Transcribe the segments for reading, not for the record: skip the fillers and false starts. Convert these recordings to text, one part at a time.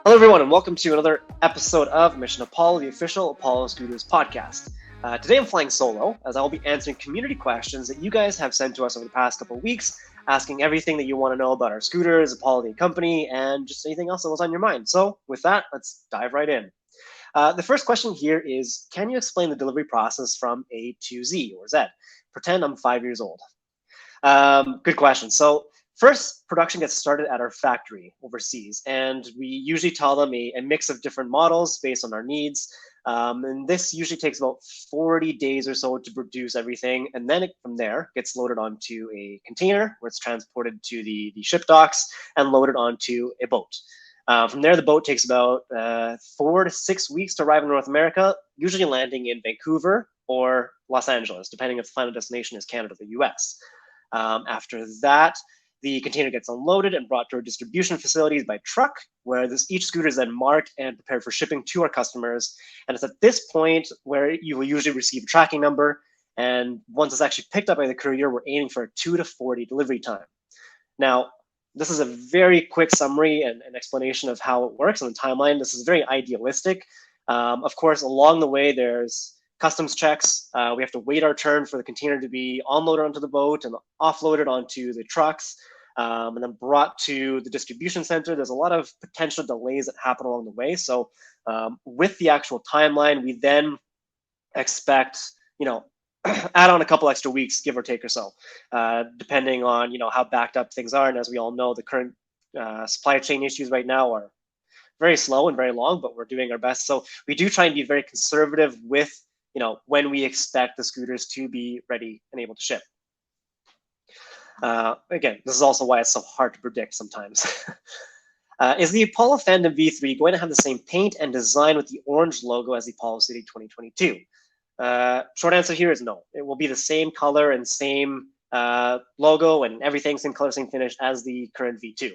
Hello, everyone, and welcome to another episode of Mission Apollo, the official Apollo Scooters podcast. Today I'm flying solo, as I'll be answering community questions that you guys have sent to us over the past couple of weeks, asking everything that you want to know about our scooters, Apollo the company, and just anything else that was on your mind. So with that, let's dive right in. The first question here is, can you explain the delivery process from A to Z, or Z? Pretend I'm 5 years old. Good question. So first, production gets started at our factory overseas, and we usually tell them a mix of different models based on our needs. And this usually takes about 40 days or so to produce everything. And then from there, gets loaded onto a container where it's transported to the ship docks and loaded onto a boat. From there, the boat takes about 4 to 6 weeks to arrive in North America, usually landing in Vancouver or Los Angeles, depending if the final destination is Canada or the US. After that, the container gets unloaded and brought to our distribution facilities by truck, where each scooter is then marked and prepared for shipping to our customers. And it's at this point where you will usually receive a tracking number. And once it's actually picked up by the courier, we're aiming for a 2 to 4 day delivery time. Now, this is a very quick summary and explanation of how it works on the timeline. This is very idealistic. Of course, along the way, there's customs checks. We have to wait our turn for the container to be unloaded onto the boat and offloaded onto the trucks, and then brought to the distribution center. There's a lot of potential delays that happen along the way. So with the actual timeline, we then expect, add on a couple extra weeks, give or take or so, depending on, how backed up things are. And as we all know, the current supply chain issues right now are very slow and very long, but we're doing our best. So we do try and be very conservative with when we expect the scooters to be ready and able to ship. Again, this is also why it's so hard to predict sometimes. Is the Apollo Phantom V3 going to have the same paint and design with the orange logo as the Apollo City 2022? Short answer here is no. It will be the same color and same logo and everything, same color, same finish as the current V2.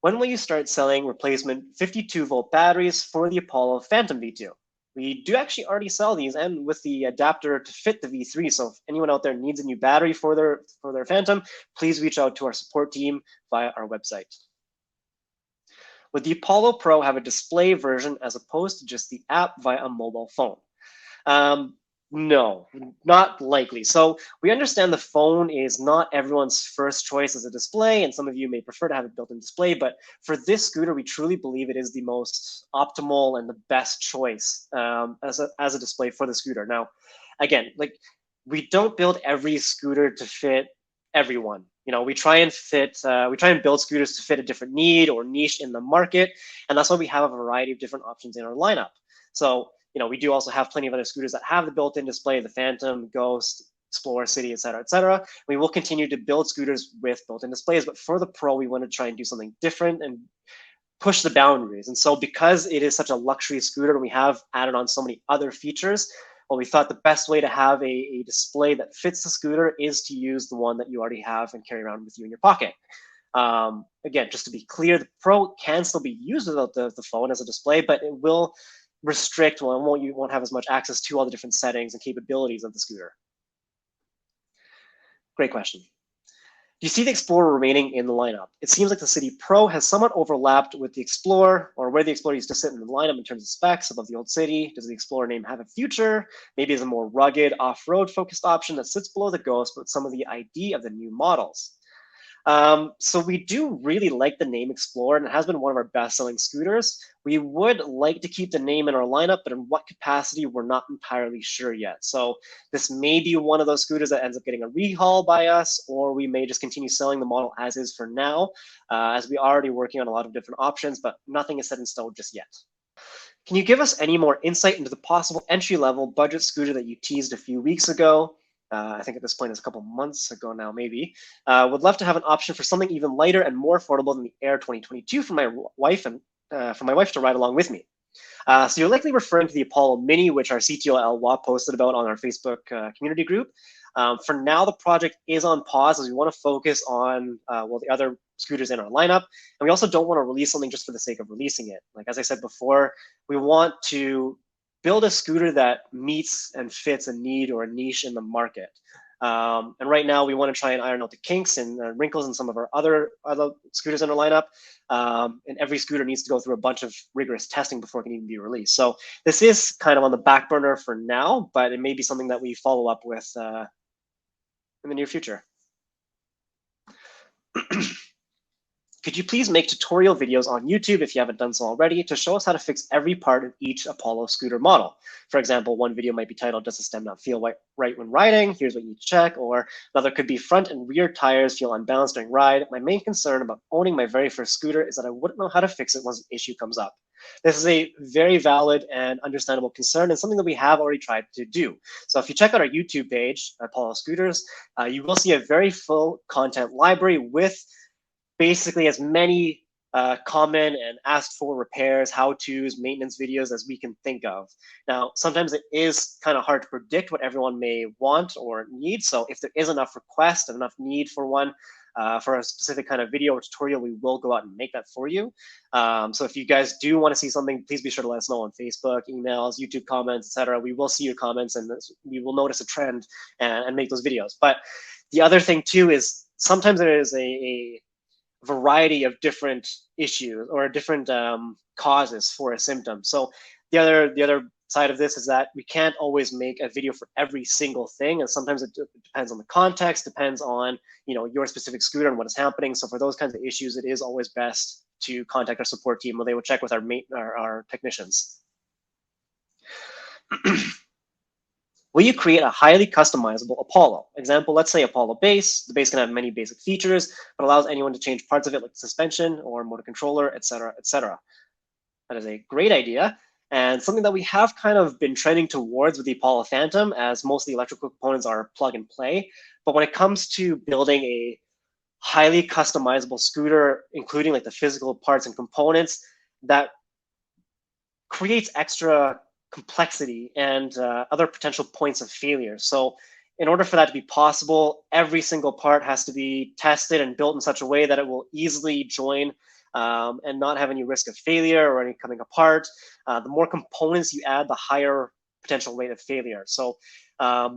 When will you start selling replacement 52-volt batteries for the Apollo Phantom V2? We do actually already sell these, and with the adapter to fit the V3. So if anyone out there needs a new battery for their Phantom, please reach out to our support team via our website. Would the Apollo Pro have a display version as opposed to just the app via a mobile phone? No, not likely. So we understand the phone is not everyone's first choice as a display, and some of you may prefer to have a built-in display, but for this scooter, we truly believe it is the most optimal and the best choice as a display for the scooter. Now, again, we don't build every scooter to fit everyone. We try and build scooters to fit a different need or niche in the market, and that's why we have a variety of different options in our lineup. So we do also have plenty of other scooters that have the built-in display, the Phantom, Ghost, Explorer, City, et cetera, et cetera. We will continue to build scooters with built-in displays, but for the Pro, we want to try and do something different and push the boundaries. And so because it is such a luxury scooter and we have added on so many other features, we thought the best way to have a display that fits the scooter is to use the one that you already have and carry around with you in your pocket. Again, just to be clear, the Pro can still be used without the phone as a display, but it will restrict, you won't have as much access to all the different settings and capabilities of the scooter. Great question. Do you see the Explorer remaining in the lineup? It seems like the City Pro has somewhat overlapped with the Explorer, or where the Explorer used to sit in the lineup in terms of specs above the old City. Does the Explorer name have a future? Maybe as a more rugged, off-road focused option that sits below the Ghost, but some of the ID of the new models. So we do really like the name Explorer, and it has been one of our best-selling scooters. We would like to keep the name in our lineup, but in what capacity, we're not entirely sure yet. So this may be one of those scooters that ends up getting a rehaul by us, or we may just continue selling the model as is for now, as we're already working on a lot of different options, but nothing is set in stone just yet. Can you give us any more insight into the possible entry-level budget scooter that you teased a few weeks ago? I think at this point it's a couple months ago now, maybe. Would love to have an option for something even lighter and more affordable than the Air 2022 for my wife to ride along with me. So you're likely referring to the Apollo Mini, which our CTO Elwa posted about on our Facebook community group. For now, the project is on pause as we want to focus on the other scooters in our lineup, and we also don't want to release something just for the sake of releasing it. Like as I said before, we want to build a scooter that meets and fits a need or a niche in the market. And right now we want to try and iron out the kinks and wrinkles in some of our other scooters in our lineup. And every scooter needs to go through a bunch of rigorous testing before it can even be released. So this is kind of on the back burner for now, but it may be something that we follow up with in the near future. Could you please make tutorial videos on YouTube, if you haven't done so already, to show us how to fix every part of each Apollo scooter model? For example, one video might be titled, "Does the stem not feel right when riding? Here's what you need to check." Or another could be, "Front and rear tires feel unbalanced during ride. My main concern about owning my very first scooter is that I wouldn't know how to fix it once an issue comes up." This is a very valid and understandable concern, and something that we have already tried to do. So if you check out our YouTube page, Apollo Scooters, you will see a very full content library with basically as many common and asked for repairs, how-tos, maintenance videos as we can think of. Now, sometimes it is kind of hard to predict what everyone may want or need. So if there is enough request and enough need for one, for a specific kind of video or tutorial, we will go out and make that for you. So if you guys do want to see something, please be sure to let us know on Facebook, emails, YouTube comments, etc. We will see your comments and we will notice a trend and make those videos. But the other thing too is sometimes there is a variety of different issues or different causes for a symptom. So the other side of this is that we can't always make a video for every single thing, and sometimes it depends on the context, depends on your specific scooter and what is happening. So for those kinds of issues, it is always best to contact our support team, where they will check with our technicians. Will you create a highly customizable Apollo? Example, let's say Apollo base. The base can have many basic features, but allows anyone to change parts of it like suspension or motor controller, etc., etc. That is a great idea, and something that we have kind of been trending towards with the Apollo Phantom, as most of the electrical components are plug and play. But when it comes to building a highly customizable scooter, including like the physical parts and components, that creates extra complexity and other potential points of failure. So in order for that to be possible, every single part has to be tested and built in such a way that it will easily join and not have any risk of failure or any coming apart. The more components you add, the higher potential rate of failure. So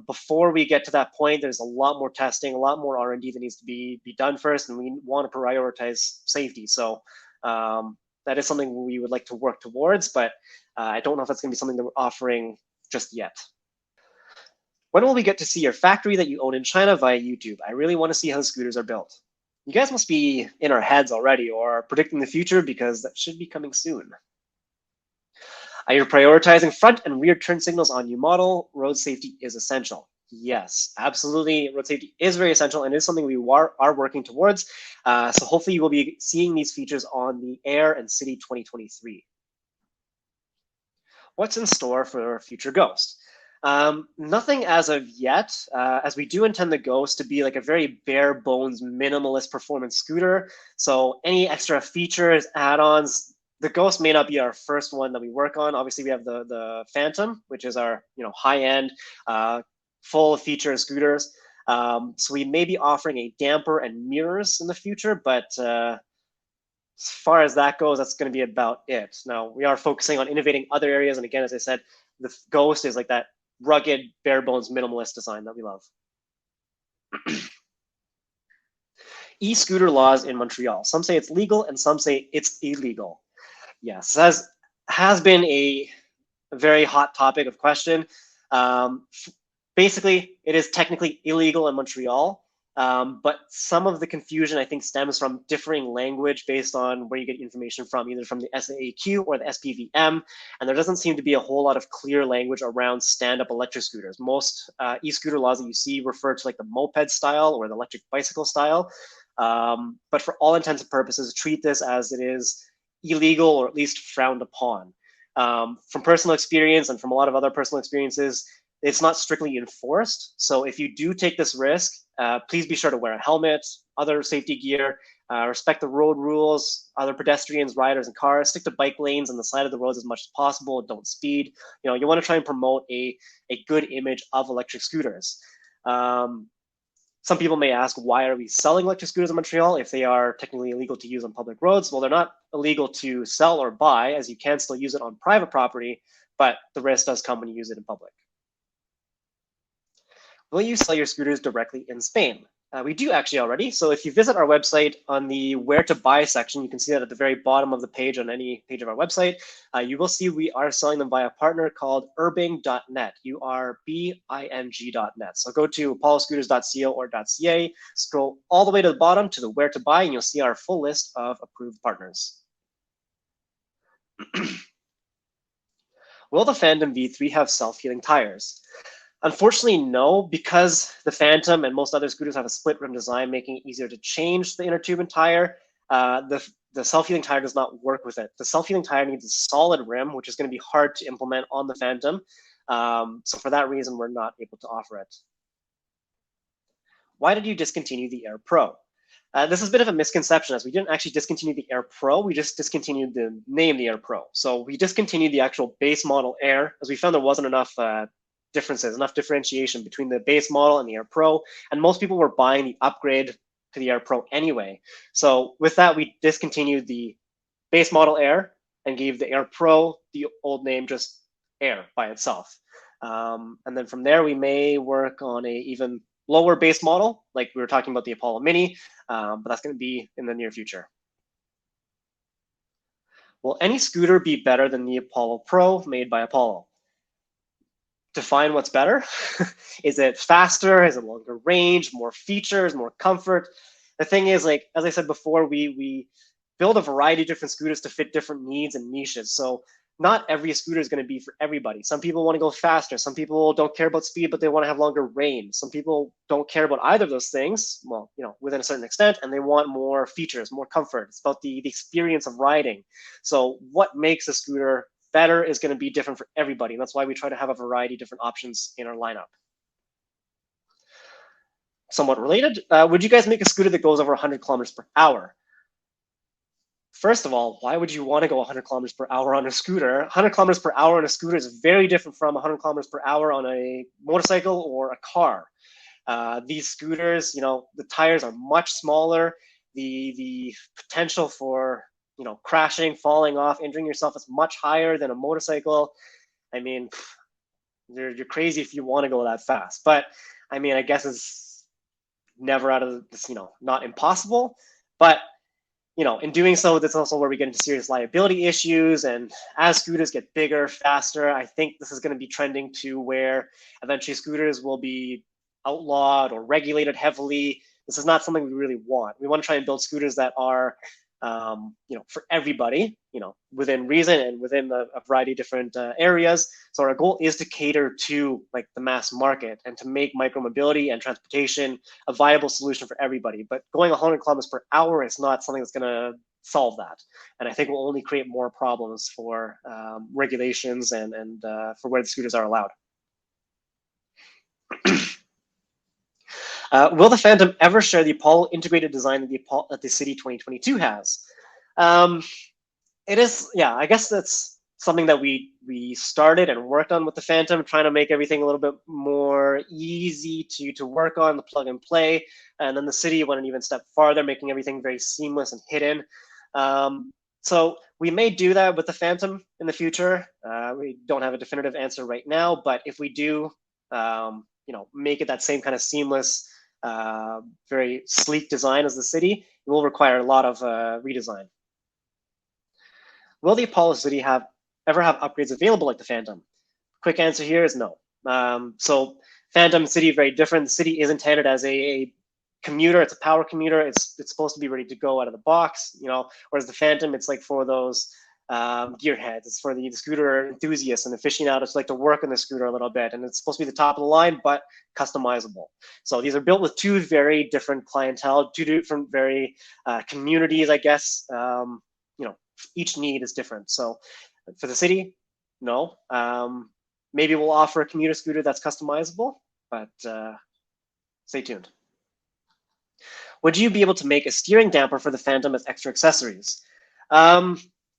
before we get to that point, there's a lot more testing, a lot more R&D that needs to be done first, and we want to prioritize safety. So that is something we would like to work towards, but I don't know if that's going to be something that we're offering just yet. When will we get to see your factory that you own in China via YouTube? I really want to see how the scooters are built. You guys must be in our heads already or predicting the future, because that should be coming soon. Are you prioritizing front and rear turn signals on your model? Road safety is essential. Yes, absolutely. Road safety is very essential and is something we are working towards. So hopefully you will be seeing these features on the Air and City 2023. What's in store for future Ghost? Nothing as of yet, as we do intend the Ghost to be like a very bare bones minimalist performance scooter. So any extra features, add-ons, the Ghost may not be our first one that we work on. Obviously, we have the Phantom, which is our high-end, full feature scooters. So we may be offering a damper and mirrors in the future, but as far as that goes, that's going to be about it. Now, we are focusing on innovating other areas, and again, as I said, the Ghost is like that rugged, bare bones, minimalist design that we love. E-scooter laws in Montreal. Some say it's legal, and some say it's illegal. Yes, has been a very hot topic of question. Basically, it is technically illegal in Montreal, but some of the confusion, I think, stems from differing language based on where you get information from, either from the SAAQ or the SPVM, and there doesn't seem to be a whole lot of clear language around stand-up electric scooters. Most e-scooter laws that you see refer to like the moped style or the electric bicycle style, but for all intents and purposes, treat this as it is illegal or at least frowned upon. From personal experience and from a lot of other personal experiences, it's not strictly enforced. So if you do take this risk, please be sure to wear a helmet, other safety gear, respect the road rules, other pedestrians, riders, and cars, stick to bike lanes on the side of the roads as much as possible, don't speed. You want to try and promote a good image of electric scooters. Some people may ask, why are we selling electric scooters in Montreal if they are technically illegal to use on public roads? Well, they're not illegal to sell or buy, as you can still use it on private property, but the risk does come when you use it in public. Will you sell your scooters directly in Spain? We do actually already. So if you visit our website on the where to buy section, you can see that at the very bottom of the page on any page of our website, you will see we are selling them via a partner called urbing.net, urbing.net. So go to apolloscooters.co or .ca, scroll all the way to the bottom to the where to buy, and you'll see our full list of approved partners. Will the Phantom V3 have self-healing tires? Unfortunately, no, because the Phantom and most other scooters have a split rim design, making it easier to change the inner tube and tire. The self-healing tire does not work with it. The self-healing tire needs a solid rim, which is going to be hard to implement on the Phantom. So for that reason, we're not able to offer it. Why did you discontinue the Air Pro? This is a bit of a misconception, as we didn't actually discontinue the Air Pro, we just discontinued the name, the Air Pro. So we discontinued the actual base model Air, as we found there wasn't enough differences, enough differentiation between the base model and the Air Pro, and most people were buying the upgrade to the Air Pro anyway. So with that, we discontinued the base model Air and gave the Air Pro the old name, just Air by itself. And then from there, we may work on a even lower base model, like we were talking about the Apollo Mini, but that's going to be in the near future. Will any scooter be better than the Apollo Pro made by Apollo? Define what's better. Is it faster? Is it longer range, more features, more comfort? The thing is, like, as I said before, we build a variety of different scooters to fit different needs and niches. So not every scooter is going to be for everybody. Some people want to go faster. Some people don't care about speed, but they want to have longer range. Some people don't care about either of those things, well, you know, within a certain extent, and they want more features, more comfort. It's about the experience of riding. So what makes a scooter better is going to be different for everybody. And that's why we try to have a variety of different options in our lineup. Somewhat related, would you guys make a scooter that goes over 100 kilometers per hour? First of all, why would you want to go 100 kilometers per hour on a scooter? 100 kilometers per hour on a scooter is very different from 100 kilometers per hour on a motorcycle or a car. These scooters, you know, the tires are much smaller. The potential for, you know, crashing, falling off, injuring yourself is much higher than a motorcycle. I mean, you're crazy if you want to go that fast. But I mean, I guess it's never out of this, you know, not impossible. But you know, in doing so, that's also where we get into serious liability issues. And as scooters get bigger, faster, I think this is going to be trending to where eventually scooters will be outlawed or regulated heavily. This is not something we really want. We want to try and build scooters that are, you know, for everybody, you know, within reason and within a variety of different areas. So our goal is to cater to like the mass market and to make micromobility and transportation a viable solution for everybody. But going 100 kilometers per hour is not something that's going to solve that. And I think will only create more problems for regulations and for where the scooters are allowed. Will the Phantom ever share the Apollo integrated design that the City 2022 has? It is, yeah, I guess that's something that we started and worked on with the Phantom, trying to make everything a little bit more easy to work on, the plug and play. And then the City went an even step farther, making everything very seamless and hidden. So we may do that with the Phantom in the future. We don't have a definitive answer right now, but if we do, you know, make it that same kind of seamless, very sleek design as the City, it will require a lot of redesign. Will the Apollo City ever have upgrades available like the Phantom? Quick answer here is no. So Phantom City, very different. The City is intended as a commuter. It's a power commuter. It's supposed to be ready to go out of the box, you know, whereas the Phantom, it's like for those gearheads. It's for the scooter enthusiasts and aficionados who like to work on the scooter a little bit. And it's supposed to be the top of the line, but customizable. So these are built with two very different clientele, two different very communities, I guess. You know, each need is different. So for the City, no. Maybe we'll offer a commuter scooter that's customizable, but stay tuned. Would you be able to make a steering damper for the Phantom as extra accessories?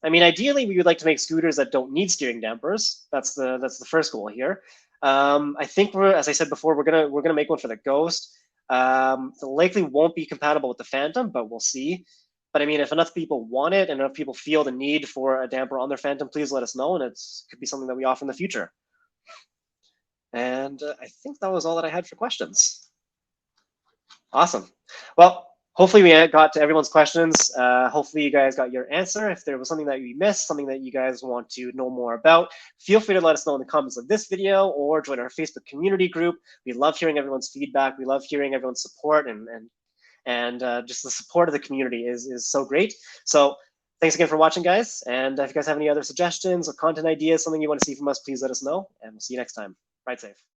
I mean, ideally, we would like to make scooters that don't need steering dampers. That's the first goal here. I think as I said before, we're gonna make one for the Ghost. It likely won't be compatible with the Phantom, but we'll see. But I mean, if enough people want it and enough people feel the need for a damper on their Phantom, please let us know, and it could be something that we offer in the future. And I think that was all that I had for questions. Awesome. Well, hopefully we got to everyone's questions. Hopefully you guys got your answer. If there was something that we missed, something that you guys want to know more about, feel free to let us know in the comments of this video or join our Facebook community group. We love hearing everyone's feedback. We love hearing everyone's support, and just the support of the community is so great. So thanks again for watching, guys. And if you guys have any other suggestions or content ideas, something you want to see from us, please let us know. And we'll see you next time. Ride safe.